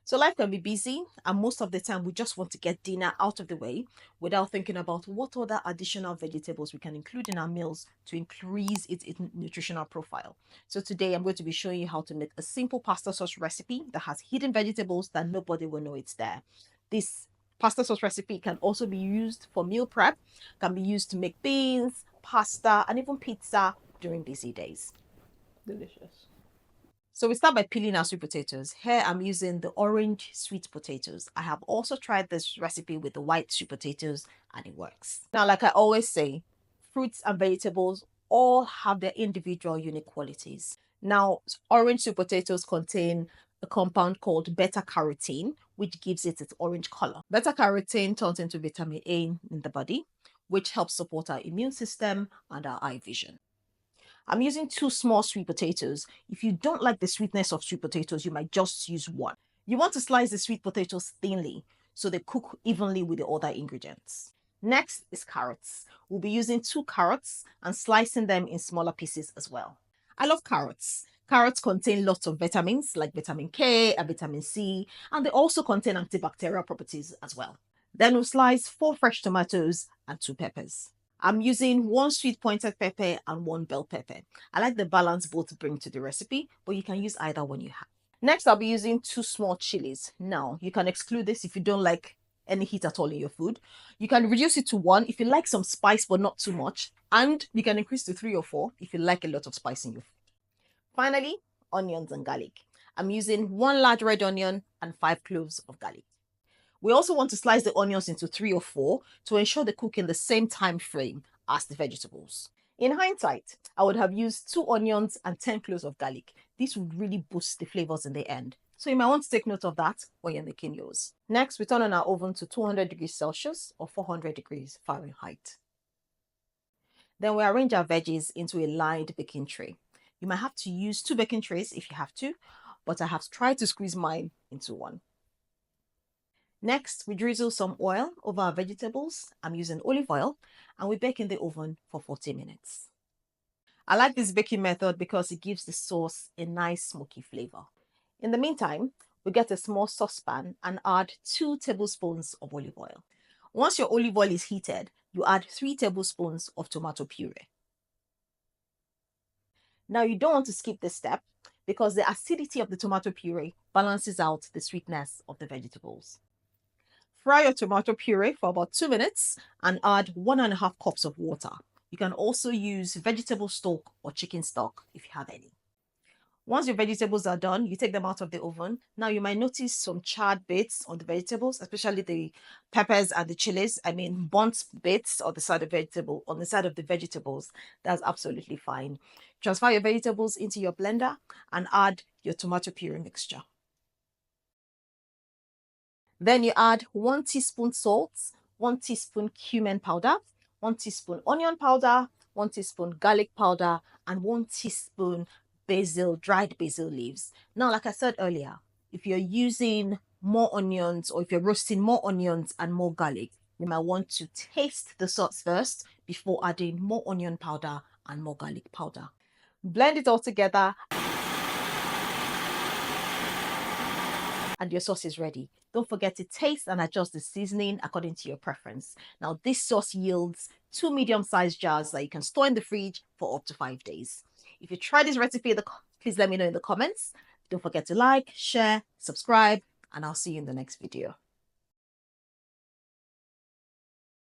So life can be busy, and most of the time we just want to get dinner out of the way without thinking about what other additional vegetables we can include in our meals to increase its nutritional profile. So today I'm going to be showing you how to make a simple pasta sauce recipe that has hidden vegetables that nobody will know it's there. This pasta sauce recipe can also be used for meal prep, can be used to make beans, pasta, and even pizza during busy days. Delicious. So we start by peeling our sweet potatoes. Here I'm using the orange sweet potatoes. I have also tried this recipe with the white sweet potatoes and it works. Now, like I always say, fruits and vegetables all have their individual unique qualities. Now, orange sweet potatoes contain a compound called beta carotene, which gives it its orange color. Beta carotene turns into vitamin A in the body, which helps support our immune system and our eye vision. I'm using 2 small sweet potatoes. If you don't like the sweetness of sweet potatoes, you might just use one. You want to slice the sweet potatoes thinly so they cook evenly with the other ingredients. Next is carrots. We'll be using 2 carrots and slicing them in smaller pieces as well. I love carrots. Carrots contain lots of vitamins like vitamin K and vitamin C, and they also contain antibacterial properties as well. Then we'll slice 4 fresh tomatoes and 2 peppers. I'm using 1 sweet pointed pepper and 1 bell pepper. I like the balance both bring to the recipe, but you can use either one you have. Next, I'll be using 2 small chilies. Now, you can exclude this if you don't like any heat at all in your food. You can reduce it to 1 if you like some spice but not too much, and you can increase to 3 or 4 if you like a lot of spice in your food. Finally, onions and garlic. I'm using 1 large red onion and 5 cloves of garlic. We also want to slice the onions into 3 or 4 to ensure they cook in the same time frame as the vegetables. In hindsight, I would have used 2 onions and 10 cloves of garlic. This would really boost the flavors in the end. So you might want to take note of that when you're making yours. Next, we turn on our oven to 200 degrees Celsius or 400 degrees Fahrenheit. Then we arrange our veggies into a lined baking tray. You might have to use 2 baking trays if you have to, but I have tried to squeeze mine into one. Next, we drizzle some oil over our vegetables. I'm using olive oil, and we bake in the oven for 40 minutes. I like this baking method because it gives the sauce a nice smoky flavor. In the meantime, we get a small saucepan and add 2 tablespoons of olive oil. Once your olive oil is heated, you add 3 tablespoons of tomato puree. Now, you don't want to skip this step because the acidity of the tomato puree balances out the sweetness of the vegetables. Fry your tomato puree for about 2 minutes and add 1.5 cups of water. You can also use vegetable stock or chicken stock if you have any. Once your vegetables are done, you take them out of the oven. Now you might notice some charred bits on the vegetables, especially the peppers and the chilies. I mean, burnt bits on the side of the vegetables. That's absolutely fine. Transfer your vegetables into your blender and add your tomato puree mixture. Then you add 1 teaspoon salt, 1 teaspoon cumin powder, 1 teaspoon onion powder, 1 teaspoon garlic powder, and 1 teaspoon basil, dried basil leaves. Now, like I said earlier, if you're using more onions or if you're roasting more onions and more garlic, you might want to taste the sauce first before adding more onion powder and more garlic powder. Blend it all together and your sauce is ready. Don't forget to taste and adjust the seasoning according to your preference. Now, this sauce yields 2 medium-sized jars that you can store in the fridge for up to 5 days. If you try this recipe, please let me know in the comments. Don't forget to like, share, subscribe, and I'll see you in the next video.